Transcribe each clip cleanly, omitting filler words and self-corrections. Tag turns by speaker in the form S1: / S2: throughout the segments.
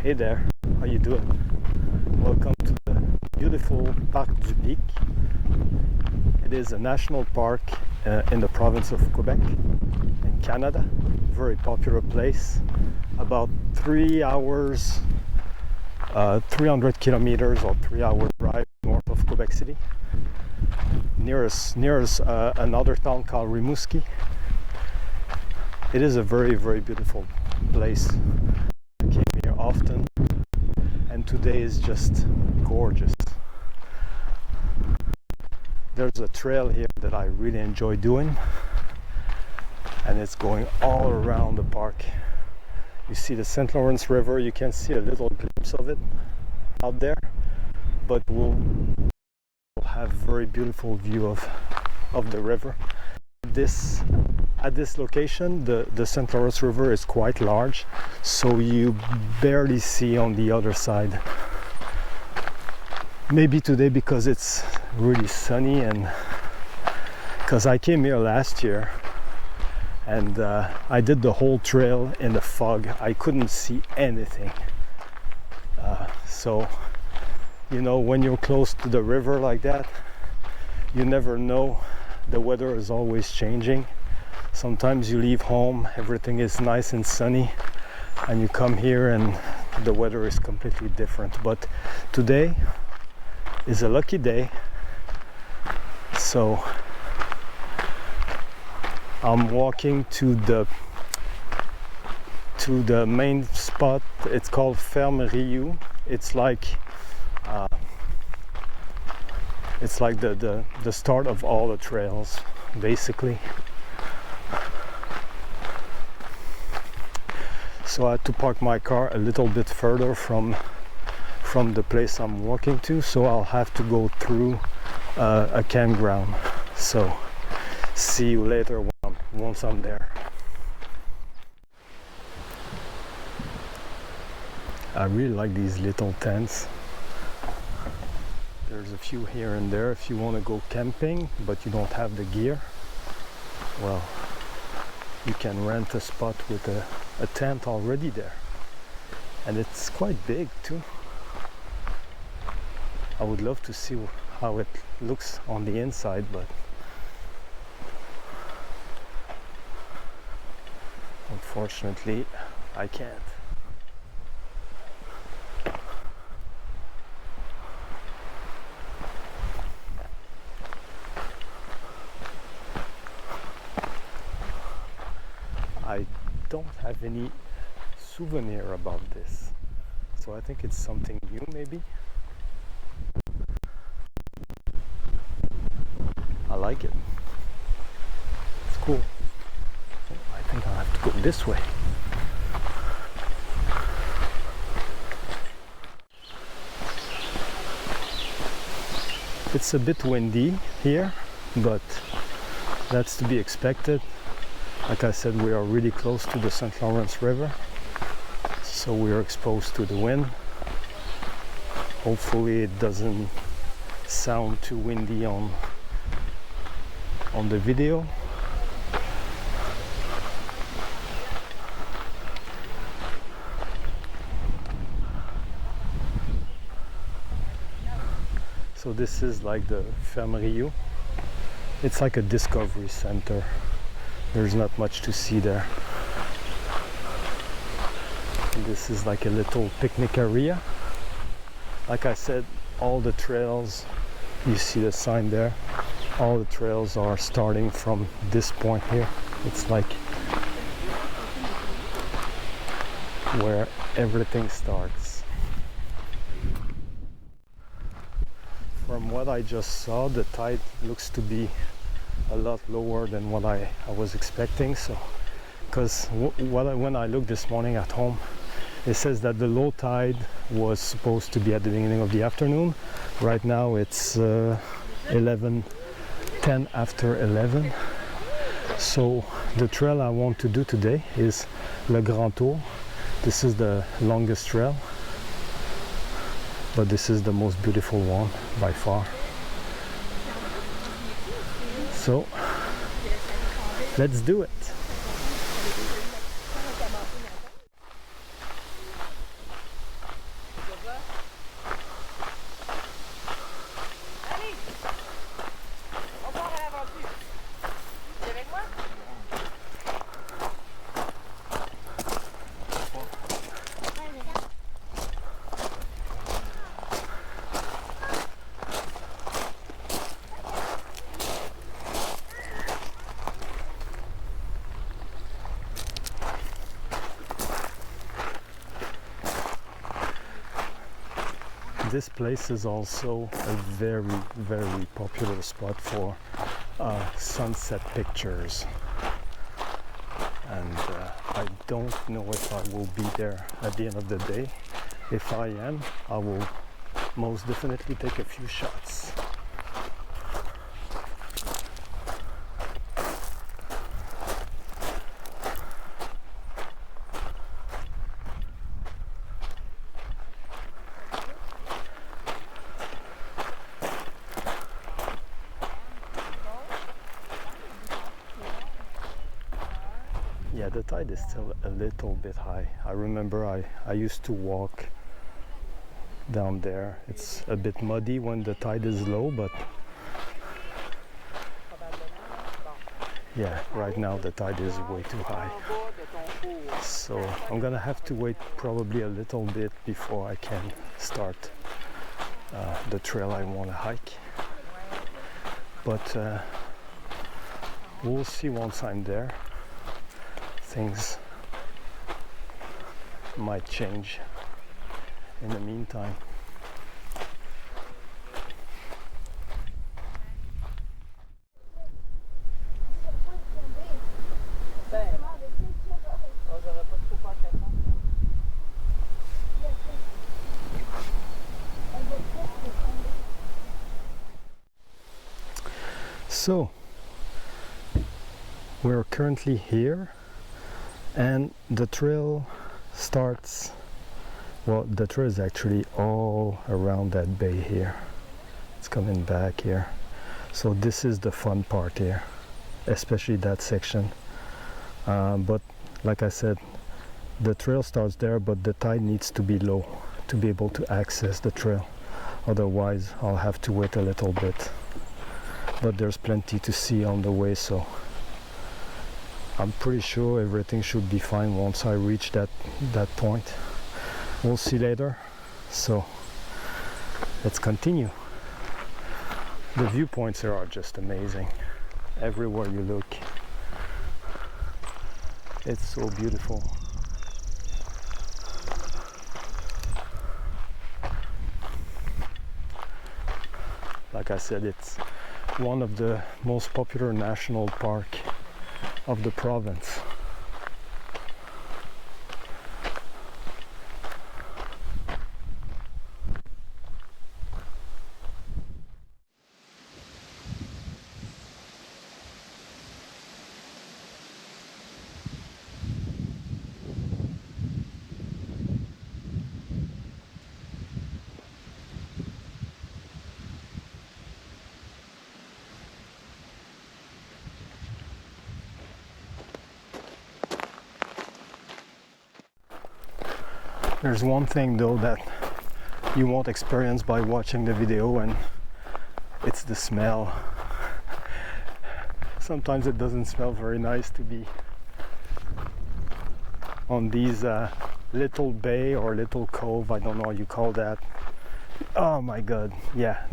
S1: Hey there, how you doing? Welcome to the beautiful Parc du Bic. It is a national park in the province of Quebec in Canada. Very popular place. About 3 hours, 300 kilometers or 3-hour drive north of Quebec City. Near us another town called Rimouski. It is a very, very beautiful place. I came here often, and today is just gorgeous. There's a trail here that I really enjoy doing, and it's going all around the park. You see the St. Lawrence River, you can see a little glimpse of it out there, but we'll have very beautiful view of the river. At this location, the St. Lawrence River is quite large, so you barely see on the other side. Maybe today because it's really sunny, and because I came here last year and I did the whole trail in the fog. I couldn't see anything. So, you know, when you're close to the river like that, you never know. The weather is always changing. Sometimes you leave home, everything is nice and sunny, and you come here and the weather is completely different. But today is a lucky day, so I'm walking to the main spot. It's called Ferme Riou. It's like the start of all the trails, basically. So I had to park my car a little bit further from the place I'm walking to, so I'll have to go through a campground. So see you later once I'm there. I really like these little tents. There's a few here and there if you want to go camping but you don't have the gear. Well, you can rent a spot with a tent already there, and it's quite big too. I would love to see how it looks on the inside, but unfortunately I can't. I don't have any souvenir about this, so I think it's something new maybe. I like it. It's cool. I think I'll have to go this way. It's a bit windy here, but that's to be expected. Like I said, we are really close to the St. Lawrence River, so we are exposed to the wind. Hopefully it doesn't sound too windy on the video. So this is like the Ferme Riou. It's like a discovery center. There's not much to see there. And this is like a little picnic area. Like I said, all the trails, you see the sign there, all the trails are starting from this point here. It's like where everything starts. From what I just saw, the tide looks to be a lot lower than what I was expecting. So, because when I looked this morning at home, it says that the low tide was supposed to be at the beginning of the afternoon. Right now it's 10 after 11. So the trail I want to do today is Le Grand Tour. This is the longest trail, but this is the most beautiful one by far. So let's do it. This place is also a very, very popular spot for sunset pictures. And I don't know if I will be there at the end of the day. If I am, I will most definitely take a few shots. Yeah, the tide is still a little bit high. I remember I used to walk down there. It's a bit muddy when the tide is low, but yeah, right now the tide is way too high. So I'm gonna have to wait probably a little bit before I can start the trail I want to hike. But we'll see once I'm there. Things might change in the meantime. So we're currently here, and the trail starts, well, the trail is actually all around that bay here. It's coming back here. So this is the fun part here, especially that section. But like I said, the trail starts there, but the tide needs to be low to be able to access the trail. Otherwise, I'll have to wait a little bit. But there's plenty to see on the way, so I'm pretty sure everything should be fine once I reach that point. We'll see later. So let's continue. The viewpoints here are just amazing. Everywhere you look, it's so beautiful. Like I said, it's one of the most popular national parks of the province. There's one thing though that you won't experience by watching the video, and it's the smell. Sometimes it doesn't smell very nice to be on these little bay or little cove, I don't know what you call that. Oh my god, yeah,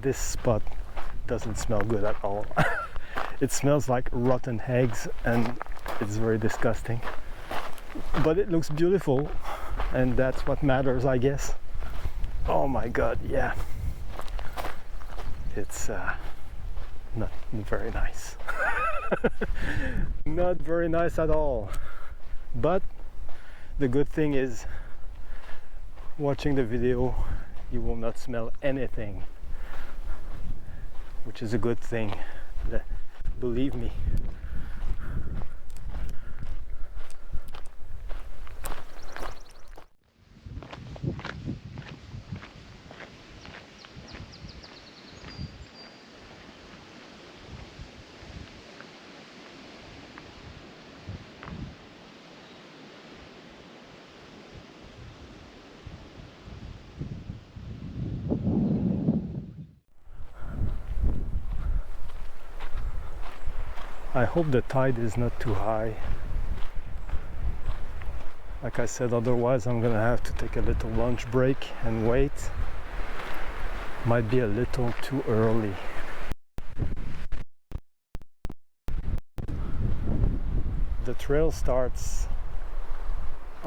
S1: this spot doesn't smell good at all. It smells like rotten eggs and it's very disgusting. But it looks beautiful, and that's what matters, I guess. Oh my god, yeah. It's not very nice. Not very nice at all. But the good thing is, watching the video, you will not smell anything, which is a good thing, believe me. I hope the tide is not too high. Like I said, otherwise I'm gonna have to take a little lunch break and wait. Might be a little too early. The trail starts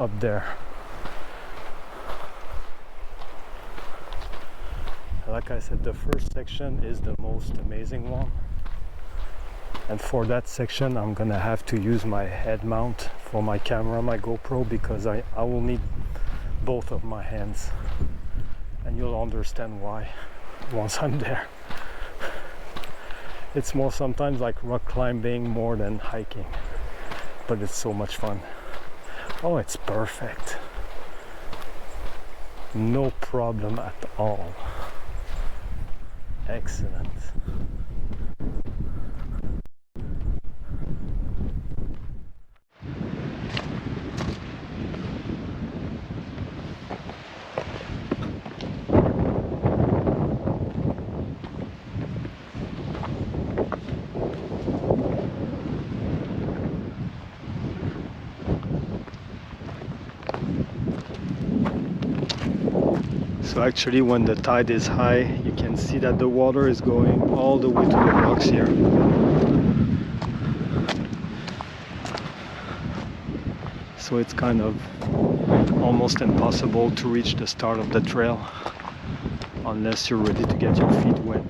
S1: up there. Like I said, the first section is the most amazing one, and for that section I'm gonna have to use my head mount for my camera, my GoPro, because I will need both of my hands, and you'll understand why once I'm there. It's more sometimes like rock climbing more than hiking, but it's so much fun. Oh, it's perfect. No problem at all. Excellent. So actually when the tide is high, you can see that the water is going all the way to the rocks here. So it's kind of almost impossible to reach the start of the trail unless you're ready to get your feet wet.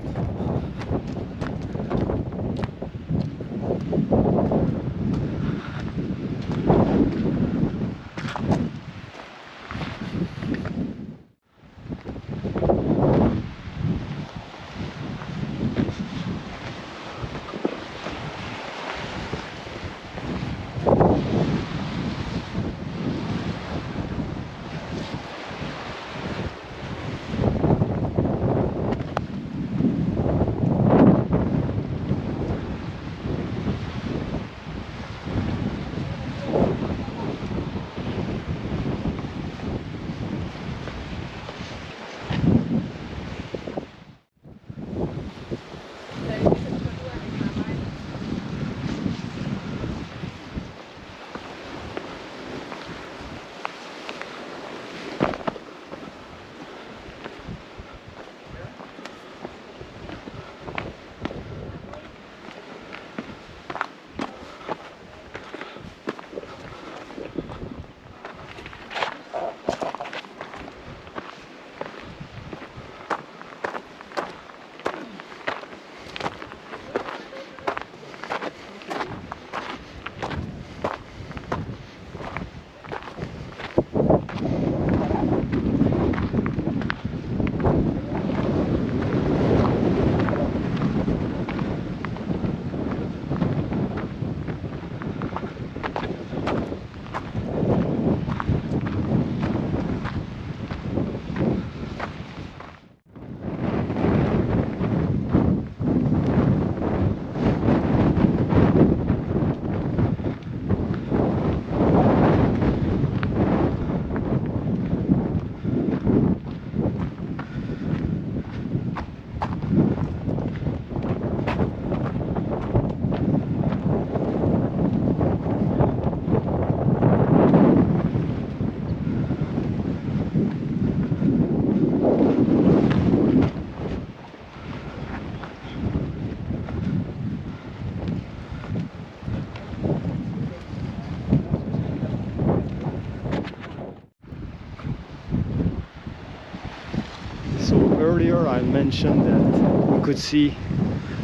S1: Earlier I mentioned that we could see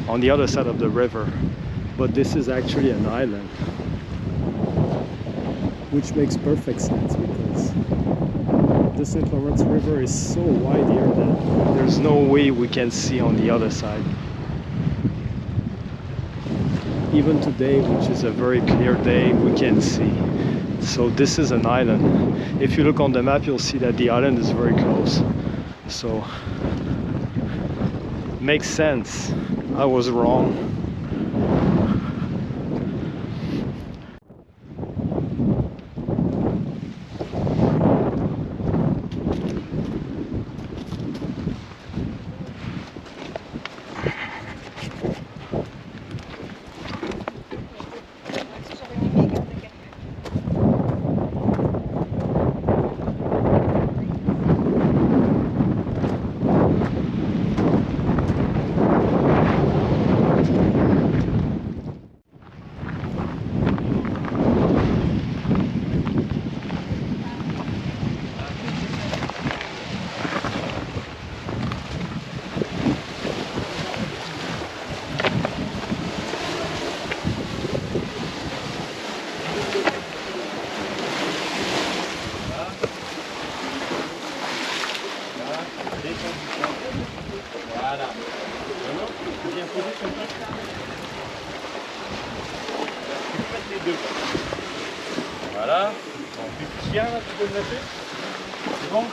S1: on the other side of the river, but this is actually an island, which makes perfect sense because the St. Lawrence River is so wide here that there's no way we can see on the other side. Even today, which is a very clear day, we can see. So this is an island. If you look on the map, you'll see that the island is very close. So makes sense. I was wrong.
S2: Voilà. Bon, plus petit, là, tu peux le mettre. C'est bon,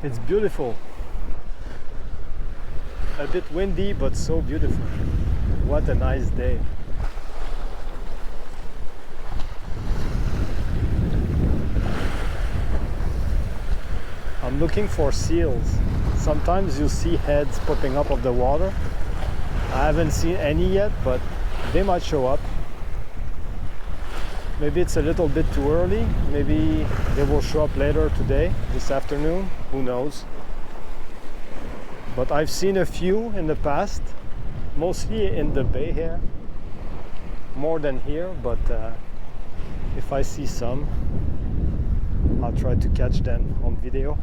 S1: It's beautiful. A bit windy, but so beautiful. What a nice day. I'm looking for seals. Sometimes you see heads popping up of the water. I haven't seen any yet, but they might show up. Maybe it's a little bit too early. Maybe they will show up later today, this afternoon. Who knows? But I've seen a few in the past, mostly in the bay here, more than here. But if I see some, I'll try to catch them on video.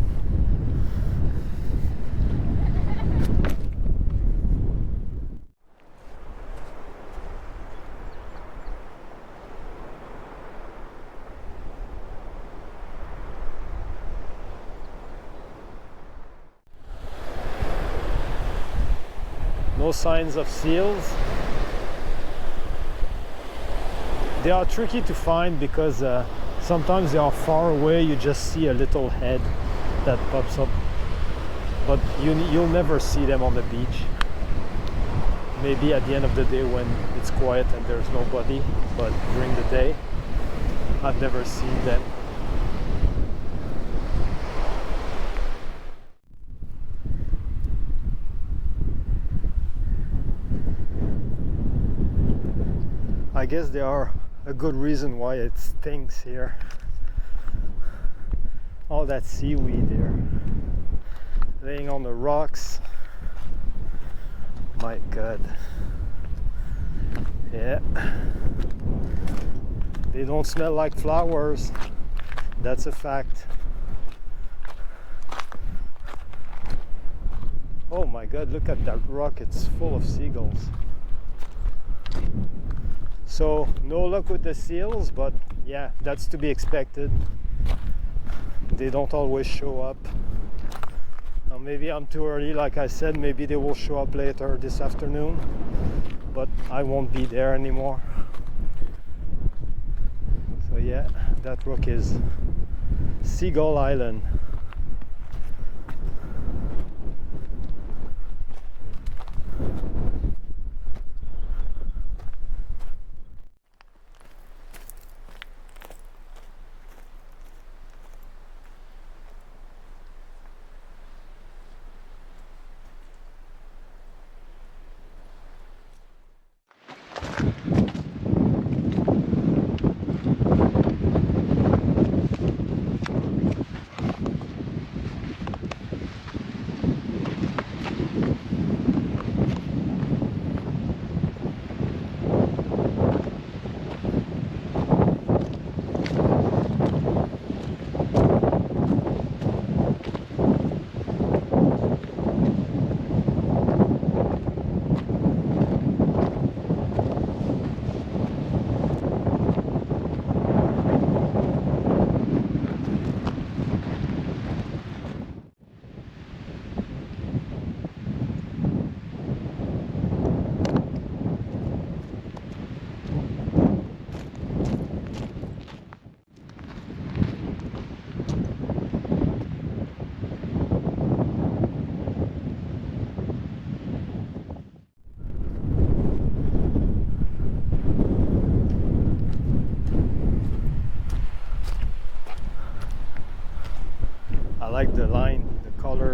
S1: No signs of seals. They are tricky to find because sometimes they are far away. You just see a little head that pops up, but you'll never see them on the beach. Maybe at the end of the day when it's quiet and there's nobody, but during the day I've never seen them. I guess there are a good reason why it stinks here. All that seaweed there laying on the rocks. My God. Yeah. They don't smell like flowers. That's a fact. Oh my God, look at that rock. It's full of seagulls. So no luck with the seals, but yeah, that's to be expected. They don't always show up. Maybe I'm too early, like I said. Maybe they will show up later this afternoon, but I won't be there anymore. So yeah, that rock is Seagull Island.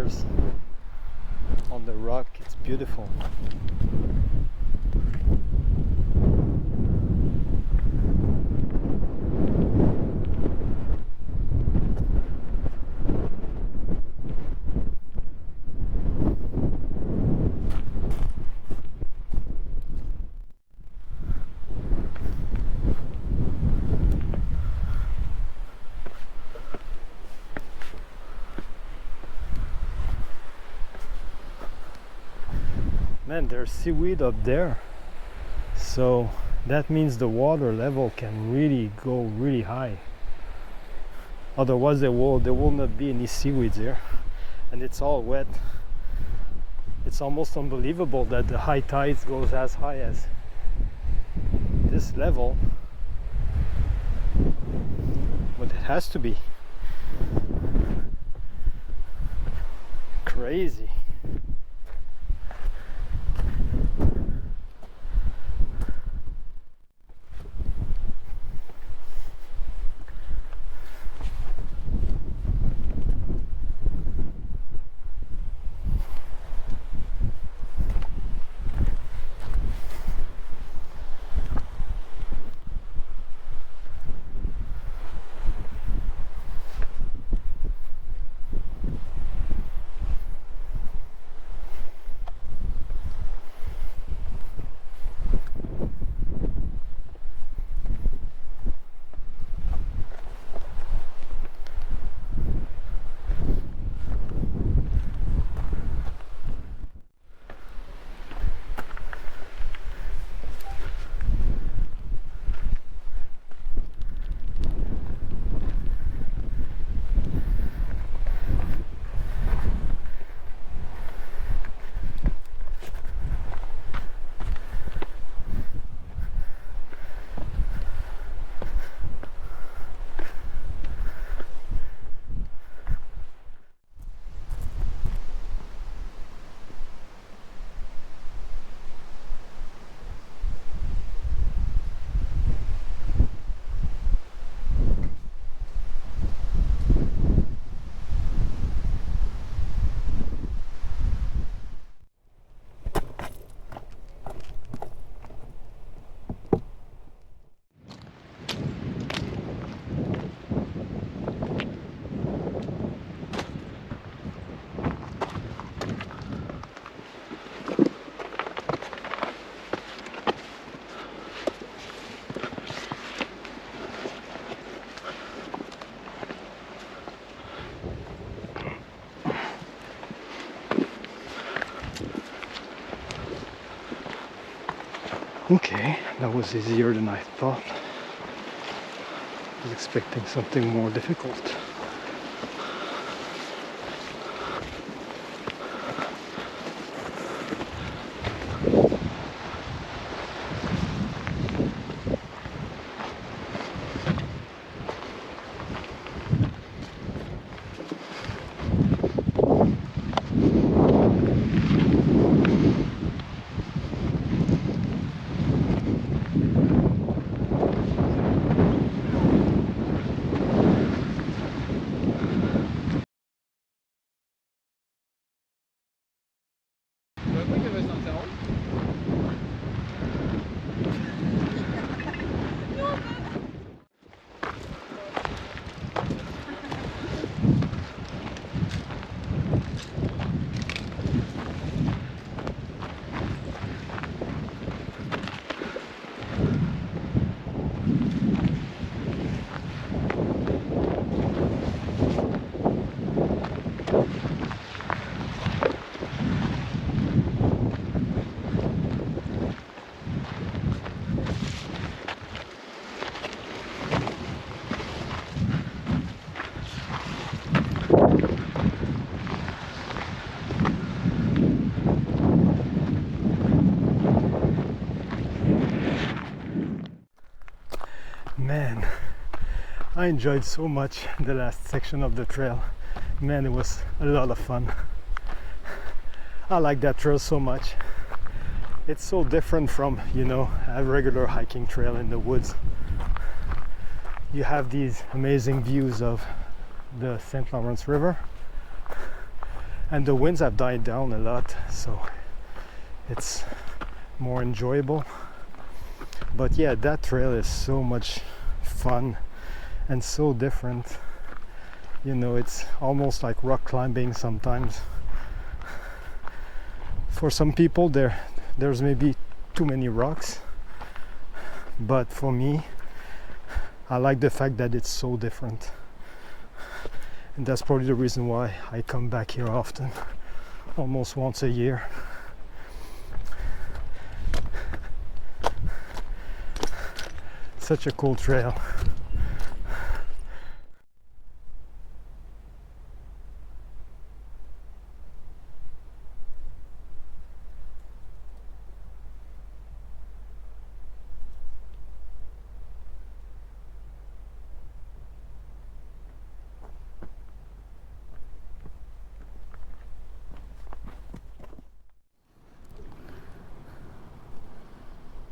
S1: colors on the rock. It's beautiful. Man, there's seaweed up there, so that means the water level can really go really high. Otherwise there will not be any seaweeds here, and it's all wet. It's almost unbelievable that the high tides goes as high as this level, but it has to be crazy. Okay, that was easier than I thought. I was expecting something more difficult. Man, I enjoyed so much the last section of the trail. Man, it was a lot of fun. I like that trail so much. It's so different from, you know, a regular hiking trail in the woods. You have these amazing views of the St. Lawrence River, and the winds have died down a lot, so it's more enjoyable. But yeah, that trail is so much fun and so different. You know, it's almost like rock climbing sometimes. For some people there's maybe too many rocks, but for me, I like the fact that it's so different. And that's probably the reason why I come back here often, almost once a year. Such a cool trail.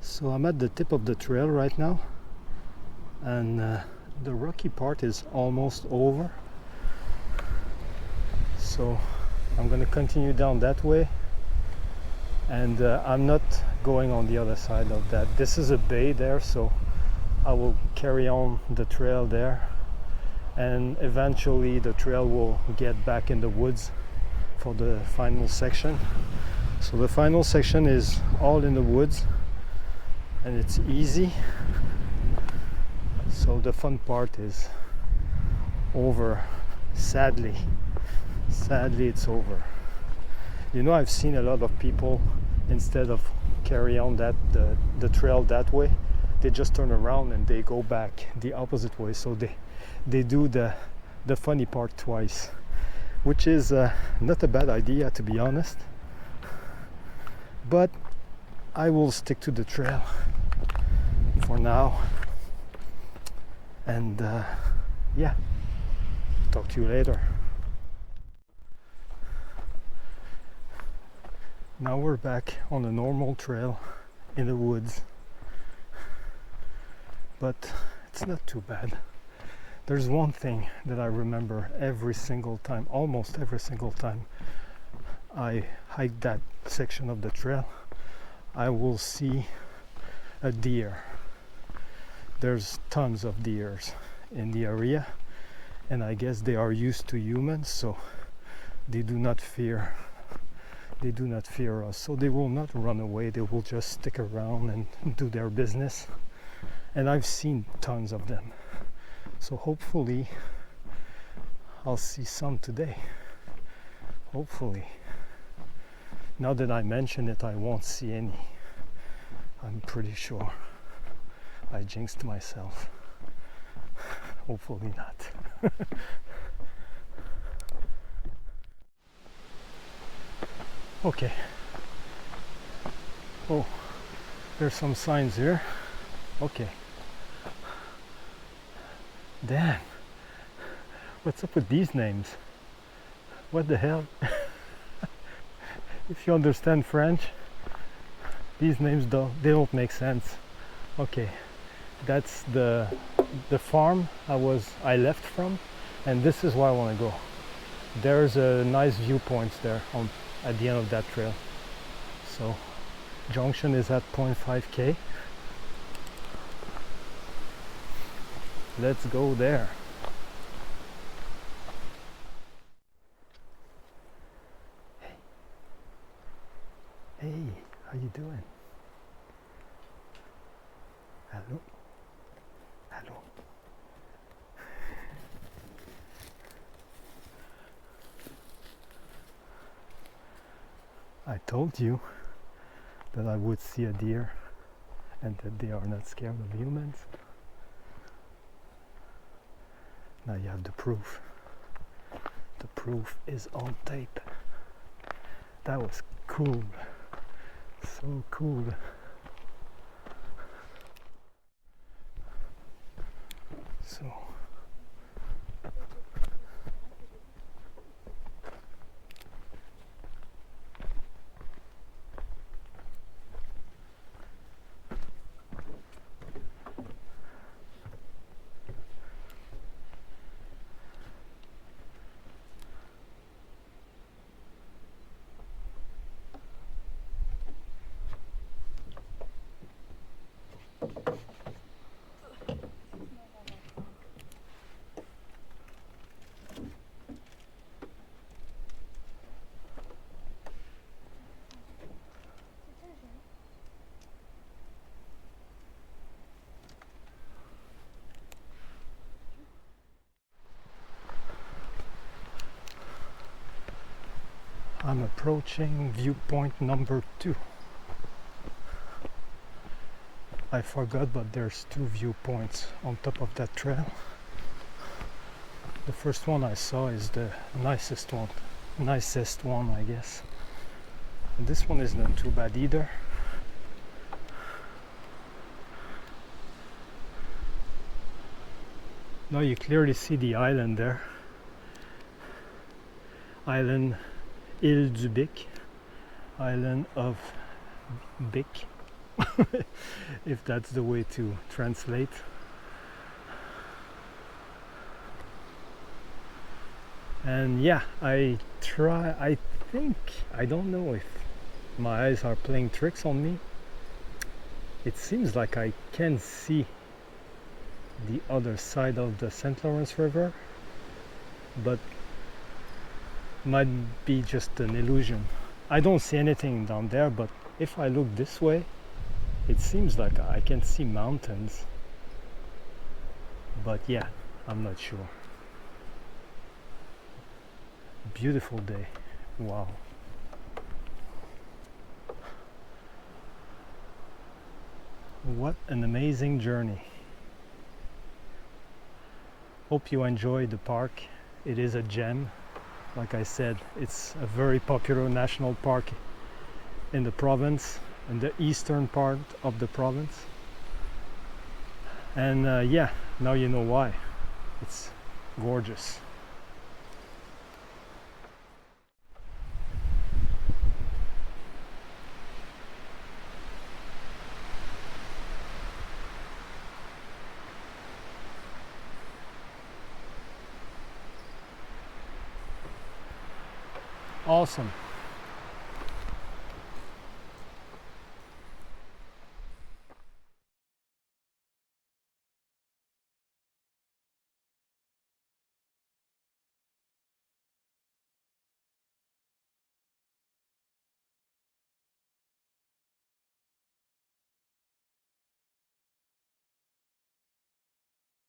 S1: So I'm at the tip of the trail right now, and the rocky part is almost over. So I'm going to continue down that way, and I'm not going on the other side of that. This is a bay there, so I will carry on the trail there, and eventually the trail will get back in the woods for the final section. So the final section is all in the woods, and it's easy. So the fun part is over. Sadly it's over. You know, I've seen a lot of people, instead of carry on the trail that way, they just turn around and they go back the opposite way. So they do the funny part twice, which is not a bad idea, to be honest. But I will stick to the trail for now, and yeah, talk to you later. Now we're back on a normal trail in the woods, but it's not too bad. There's one thing that I remember every single time, almost every single time I hike that section of the trail. I will see a deer. There's tons of deers in the area, and I guess they are used to humans, so they do not fear us. So they will not run away, they will just stick around and do their business. And I've seen tons of them, so hopefully I'll see some today. Hopefully. Now that I mention it, I won't see any. I'm pretty sure. I jinxed myself. Hopefully not. Okay. Oh, there's some signs here. Okay. Damn. What's up with these names? What the hell? If you understand French, these names they don't make sense. Okay, that's the farm I left from, and this is where I want to go. There's a nice viewpoints there at the end of that trail. So junction is at 0.5k. Let's go there. Hey, how you doing? Hello? Hello? I told you that I would see a deer and that they are not scared of humans. Now you have the proof. The proof is on tape. That was cool. So cool. So I'm approaching viewpoint number 2. I forgot, but there's 2 viewpoints on top of that trail. The first one I saw is the nicest one, I guess. And this one is not too bad either. Now you clearly see the island there. Island Île du Bic, island of Bic, if that's the way to translate. And yeah, I don't know if my eyes are playing tricks on me. It seems like I can see the other side of the St. Lawrence River, but might be just an illusion. I don't see anything down there, but if I look this way, it seems like I can see mountains. But yeah, I'm not sure. Beautiful day. Wow. What an amazing journey. Hope you enjoyed the park. It is a gem. Like I said, it's a very popular national park in the province, in the eastern part of the province. And yeah, now you know why. It's gorgeous. Awesome.